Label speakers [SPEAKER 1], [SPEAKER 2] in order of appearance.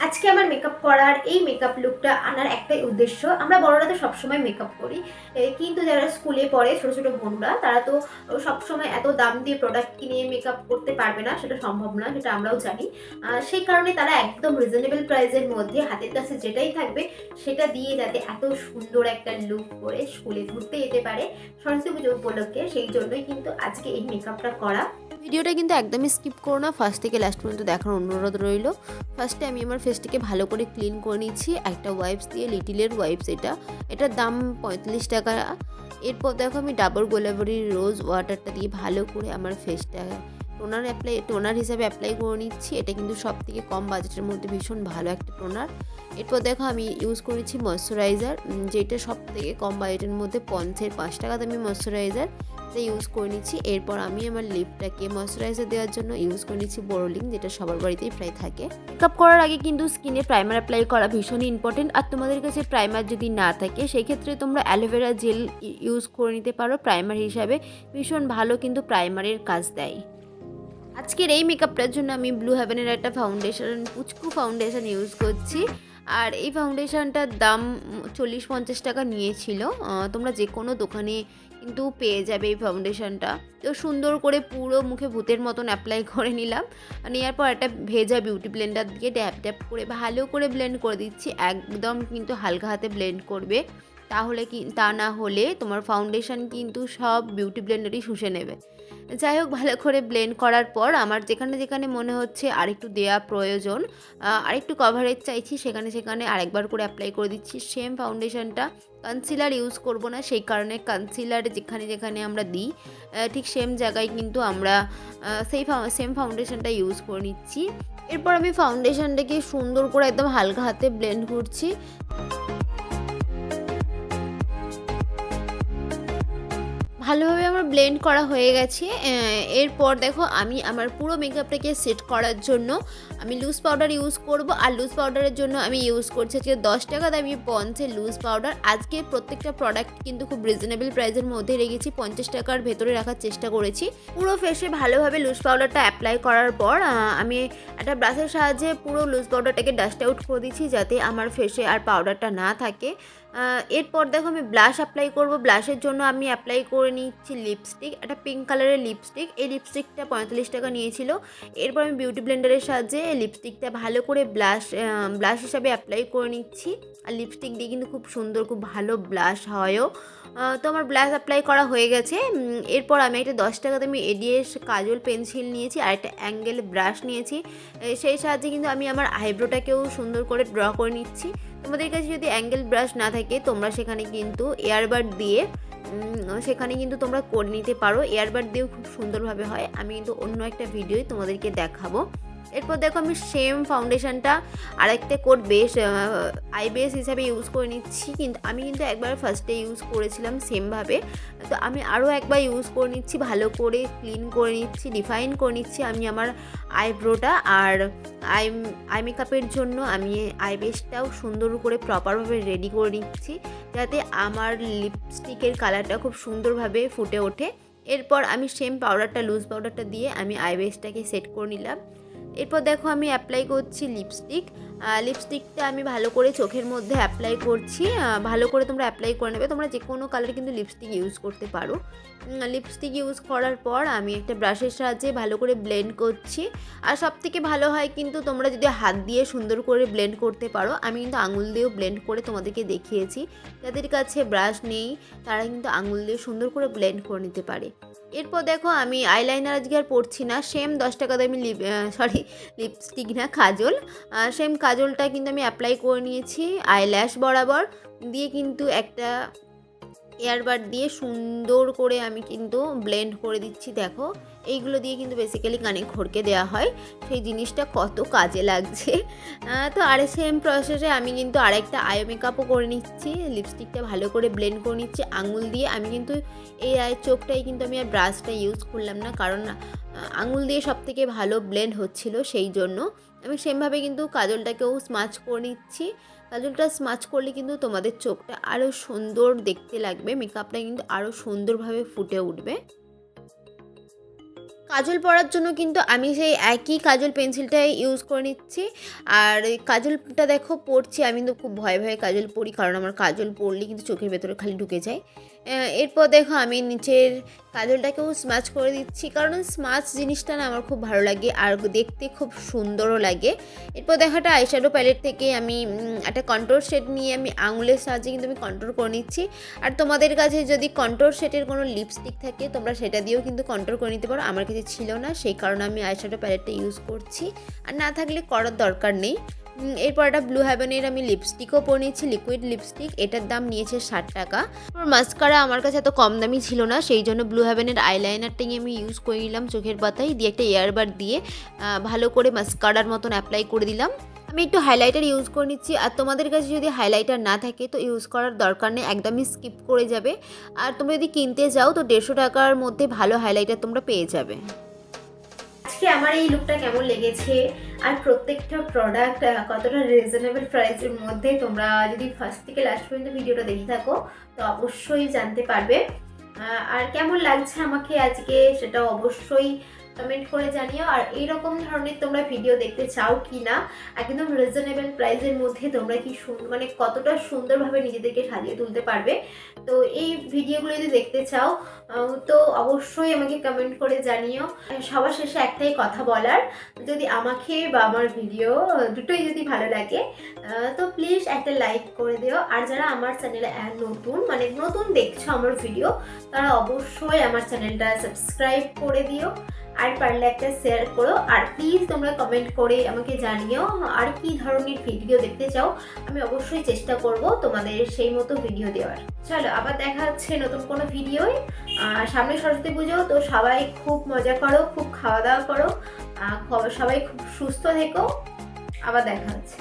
[SPEAKER 1] আজকে আমার মেকআপ করার এই মেকআপ লুকটা আনার একটাই উদ্দেশ্য। আমরা বড়রা তো সবসময় মেকআপ করি, কিন্তু যারা স্কুলে পড়ে ছোটো ছোটো বোনরা তারা তো সবসময় এত দাম দিয়ে প্রোডাক্ট কিনে মেকআপ করতে পারবে না, সেটা সম্ভব না, সেটা আমরাও জানি। সেই কারণে তারা একদম রিজনেবল প্রাইসের মধ্যে হাতের কাছে যেটাই থাকবে সেটা দিয়ে যাতে এত সুন্দর একটা লুক করে স্কুলে ঘুরতে যেতে পারে সরস্বতী পুজো উপলক্ষে, সেই জন্যই কিন্তু আজকে এই মেকআপটা করা।
[SPEAKER 2] ভিডিওটা কিন্তু একদমই স্কিপ করো না, ফার্স্ট থেকে লাস্ট পর্যন্ত দেখার অনুরোধ রইল। ফার্স্টে আমি আমার ফেসটাকে ভালো করে ক্লিন করে নিচ্ছি একটা ওয়াইপস দিয়ে, লিটিলের ওয়াইপস। এটার দাম 45 টাকা। এরপর দেখো আমি ডাবর গোলাবরি রোজ ওয়াটারটা দিয়ে ভালো করে আমার ফেসটা টোনার হিসাবে অ্যাপ্লাই করে নিচ্ছি। এটা কিন্তু সব থেকে কম বাজেটের মধ্যে ভীষণ ভালো একটা টোনার। এরপর দেখো আমি ইউজ করেছি ময়েশ্চারাইজার, যেটা সব থেকে কম বাজেটের মধ্যে 5 টাকা দামি ময়েশ্চারাইজার ইউজ করে নিচ্ছি। এরপর আমি আমার লিপটাকে ময়েশ্চারাইজার দেওয়ার জন্য ইউজ করে নিচ্ছি বোরোলিং, যেটা সবার বাড়িতেই প্রায় থাকে। মেকআপ করার আগে কিন্তু স্কিনে প্রাইমার অ্যাপ্লাই করা ভীষণই ইম্পর্টেন্ট। আর তোমাদের কাছে প্রাইমার যদি না থাকে সেই ক্ষেত্রে তোমরা অ্যালোভেরা জেল ইউজ করে নিতে পারো প্রাইমার হিসাবে, ভীষণ ভালো কিন্তু প্রাইমারের কাজ দেয়। আজকের এই মেকআপটার জন্য আমি ব্লু হেভেনের একটা পুচকু ফাউন্ডেশন ইউজ করছি। আর এই ফাউন্ডেশনটার দাম 40-50 টাকা নিয়েছিল। তোমরা যে কোনো দোকানে কিন্তু পেয়ে যাবে এই ফাউন্ডেশনটা। তো সুন্দর করে পুরো মুখে ভূতের মতন অ্যাপ্লাই করে নিলাম। নেওয়ার পর একটা ভেজা বিউটি ব্লেন্ডার দিয়ে ড্যাপ ড্যাপ করে ভালো করে ব্লেন্ড করে দিচ্ছি। একদম কিন্তু হালকা হাতে ব্লেন্ড করবে, তা না হলে তোমার ফাউন্ডেশন কিন্তু সব বিউটি ব্লেন্ডারই শুষে নেবে। যাই হোক, ভালো করে ব্লেন্ড করার পর আমার যেখানে যেখানে মনে হচ্ছে আরেকটু দেওয়া প্রয়োজন, আরেকটু কভারেজ চাইছি, সেখানে আরেকবার করে অ্যাপ্লাই করে দিচ্ছি সেম ফাউন্ডেশনটা। কনসিলার ইউজ করব না, সেই কারণে কনসিলার যেখানে যেখানে আমরা দিই ঠিক সেম জায়গায় কিন্তু আমরা সেম ফাউন্ডেশনটা ইউজ করে নিচ্ছি। এরপর আমি ফাউন্ডেশনটাকে সুন্দর করে একদম হালকা হাতে ব্লেন্ড করছি। ভালোভাবে আমার ব্লেন্ড করা হয়ে গেছে। এরপর দেখো আমি আমার পুরো মেকআপটাকে সেট করার জন্য আমি লুজ পাউডার ইউজ করব। আর লুজ পাউডারের জন্য আমি ইউজ করছি আজকে 10 টাকা দামি পন্সের লুজ পাউডার। আজকে প্রত্যেকটা প্রোডাক্ট কিন্তু খুব রিজনেবল প্রাইসের মধ্যে রেখেছি, 50 টাকার ভেতরে রাখার চেষ্টা করেছি। পুরো ফেসে ভালোভাবে লুজ পাউডারটা অ্যাপ্লাই করার পর আমি একটা ব্রাশের সাহায্যে পুরো লুজ পাউডারটাকে ডাস্ট আউট করে দিচ্ছি, যাতে আমার ফেসে আর পাউডারটা না থাকে। এরপর দেখো আমি ব্লাশ অ্যাপ্লাই করব। ব্লাশের জন্য আমি অ্যাপ্লাই করে নিচ্ছি লিপস্টিক, একটা পিঙ্ক কালারের লিপস্টিক। এই লিপস্টিকটা 45 টাকা নিয়েছিল। এরপর আমি বিউটি ব্লেন্ডারের সাহায্যে লিপস্টিকটা ভালো করে ব্লাশ হিসাবে অ্যাপ্লাই করে নিচ্ছি। আর লিপস্টিক দিয়ে কিন্তু খুব সুন্দর, খুব ভালো ব্লাশ হয়ও। তো আমার ব্লাশ অ্যাপ্লাই করা হয়ে গেছে। এরপর আমি একটা 10 টাকা দামি এডিএস কাজল পেন্সিল নিয়েছি আর একটা অ্যাঙ্গেল ব্রাশ নিয়েছি। সেই সাহায্যে কিন্তু আমি আমার আইব্রোটাকেও সুন্দর করে ড্র করে নিচ্ছি। তোমাদের কাছে যদি অ্যাঙ্গেল ব্রাশ না থাকে তোমরা সেখানে কিন্তু এয়ারবাড দিয়ে তোমরা করে নিতে পারো। এয়ারবাড দিয়েও খুব সুন্দরভাবে হয়, আমি কিন্তু অন্য একটা ভিডিওয় তোমাদেরকে দেখাবো। এরপর দেখো আমি সেম ফাউন্ডেশনটা আরেকটা আই বেস হিসাবে ইউজ করে নিচ্ছি। আমি কিন্তু একবার ফার্স্টে ইউজ করেছিলাম সেমভাবে, তো আমি আরও একবার ইউজ করে নিচ্ছি, ভালো করে ক্লিন করে নিচ্ছি, ডিফাইন করে নিচ্ছি আমি আমার আইব্রোটা। আর আই মেকআপের জন্য আমি আই বেসটাও সুন্দর করে প্রপারভাবে রেডি করে নিচ্ছি, যাতে আমার লিপস্টিকের কালারটা খুব সুন্দরভাবে ফুটে ওঠে। এরপর আমি সেম লুজ পাউডারটা দিয়ে আমি আই বেসটাকে সেট করে নিলাম। এরপর দেখো আমি অ্যাপ্লাই করছি লিপস্টিকটা আমি ভালো করে চোখের মধ্যে অ্যাপ্লাই করছি। ভালো করে তোমরা অ্যাপ্লাই করে নেবে, তোমরা যে কোনো কালার কিন্তু লিপস্টিক ইউজ করতে পারো। লিপস্টিক ইউজ করার পর আমি একটা ব্রাশের সাহায্যে ভালো করে ব্লেন্ড করছি। আর সবথেকে ভালো হয় কিন্তু তোমরা যদি হাত দিয়ে সুন্দর করে ব্লেন্ড করতে পারো। আমি কিন্তু আঙুল দিয়েও ব্লেন্ড করে তোমাদেরকে দেখিয়েছি, যাদের কাছে ব্রাশ নেই তারা কিন্তু আঙুল দিয়ে সুন্দর করে ব্লেন্ড করে নিতে পারে। এরপর দেখো আমি আইলাইনার আজকে আর পরছি না, সেম 10 টাকা দামি লিপস্টিক না, কাজল। সেম কাজলটা কিন্তু আমি অ্যাপ্লাই করে নিয়েছি আইল্যাশ বরাবর দিয়ে, কিন্তু একটা এয়ারবাড দিয়ে সুন্দর করে আমি কিন্তু ব্লেন্ড করে দিচ্ছি। দেখো এইগুলো দিয়ে কিন্তু বেসিক্যালি কানে খড়কে দেওয়া হয়, সেই জিনিসটা কত কাজে লাগছে। তো সেম প্রসেসে আমি কিন্তু আরেকটা আই মেকআপও করে নিচ্ছি। লিপস্টিকটা ভালো করে ব্লেন্ড করে নিচ্ছি আঙুল দিয়ে। আমি কিন্তু এই আয়ের চোখটাই কিন্তু আমি আর ব্রাশটা ইউজ করলাম না, কারণ আঙুল দিয়ে সবথেকে ভালো ব্লেন্ড হচ্ছিল, সেই জন্য আমি সেমভাবে কিন্তু কাজলটাকেও স্মাচ করে নিচ্ছি। কাজলটা স্মাচ করলে কিন্তু তোমাদের চোখটা আরও সুন্দর দেখতে লাগবে, মেকআপটা কিন্তু আরও সুন্দরভাবে ফুটে উঠবে। কাজল পরার জন্য কিন্তু আমি সেই একই কাজল পেন্সিলটাই ইউজ করে নিচ্ছি। আর এই কাজলটা দেখো পরছি, আমি কিন্তু খুব ভয়ে ভয়ে কাজল পরি, কারণ আমার কাজল পরলে কিন্তু চোখের ভেতরে খালি ঢুকে যায়। এরপর দেখো আমি নিচের কাজলটাকেও স্মাচ করে দিচ্ছি, কারণ স্মাচ জিনিসটা না আমার খুব ভালো লাগে আর দেখতে খুব সুন্দরও লাগে। এরপর দেখো একটা আইশ্যাডো প্যালেট থেকে আমি একটা কন্ট্রোর শেড নিয়ে আমি আঙুলের সাহায্যে কিন্তু আমি কন্ট্রোর করে নিচ্ছি। আর তোমাদের কাছে যদি কন্ট্রোর শেডের কোনো লিপস্টিক থাকে তোমরা সেটা দিয়েও কিন্তু কন্ট্রোর করে নিতে পারো। আমার কাছে ছিল না, সেই কারণে আমি আইশ্যাডো প্যালেটটা ইউজ করছি, আর না থাকলে করার দরকার নেই। এরপর একটা ব্লু হেভেনের আমি লিপস্টিকও পরে নিচ্ছি, লিকুইড লিপস্টিক। এটার দাম নিয়েছে 60 টাকা। মাস্কারা আমার কাছে এত কম দামি ছিল না, সেই জন্য ব্লু হেভেনের আইলাইনারটাই আমি ইউজ করে নিলাম চোখের পাতায় দিয়ে, একটা এয়ারবাড দিয়ে ভালো করে মাস্কারার মতন অ্যাপ্লাই করে দিলাম। আমি একটু হাইলাইটার ইউজ করে নিচ্ছি, আর তোমাদের কাছে যদি হাইলাইটার না থাকে তো ইউজ করার দরকার নেই, একদমই স্কিপ করে যাবে। আর তোমরা যদি কিনতে যাও তো 150 টাকার মধ্যে ভালো হাইলাইটার তোমরা পেয়ে যাবে।
[SPEAKER 1] আজকে আমার এই লুকটা কেমন লেগেছে আর প্রত্যেকটা প্রোডাক্ট কতটা রিজনেবল প্রাইসের মধ্যে, তোমরা যদি ফার্স্ট থেকে লাস্ট পর্যন্ত ভিডিওটা দেখে থাকো তো অবশ্যই জানতে পারবে। আর কেমন লাগছে আমাকে আজকে সেটা অবশ্যই কমেন্ট করে জানিও। আর এইরকম ধরনের তোমরা ভিডিও দেখতে চাও কি না, একদম রিজনেবল প্রাইসের মধ্যে তোমরা কি মানে কতটা সুন্দরভাবে নিজেদেরকে সাজিয়ে তুলতে পারবে, তো এই ভিডিওগুলো যদি দেখতে চাও তো অবশ্যই আমাকে কমেন্ট করে জানিও। সবার শেষে একটাই কথা বলার, যদি আমাকে বা আমার ভিডিও দুটোই যদি ভালো লাগে তো প্লিজ একটা লাইক করে দিও। আর যারা আমার চ্যানেলে নতুন দেখছো আমার ভিডিও, তারা অবশ্যই আমার চ্যানেলটা সাবস্ক্রাইব করে দিও, আর পারলে একটা শেয়ার করো। আর প্লিজ তোমরা কমেন্ট করে আমাকে জানিও আর কি ধরনের ভিডিও দেখতে চাও, আমি অবশ্যই চেষ্টা করব তোমাদের সেই মতো ভিডিও দেওয়ার। চলো আবার দেখা হচ্ছে নতুন কোনো ভিডিওয়। সামনে সরস্বতী পুজো, তো সবাই খুব মজা করো, খুব খাওয়া দাওয়া করো, সবাই খুব সুস্থ থেকো। আবার দেখা হচ্ছে।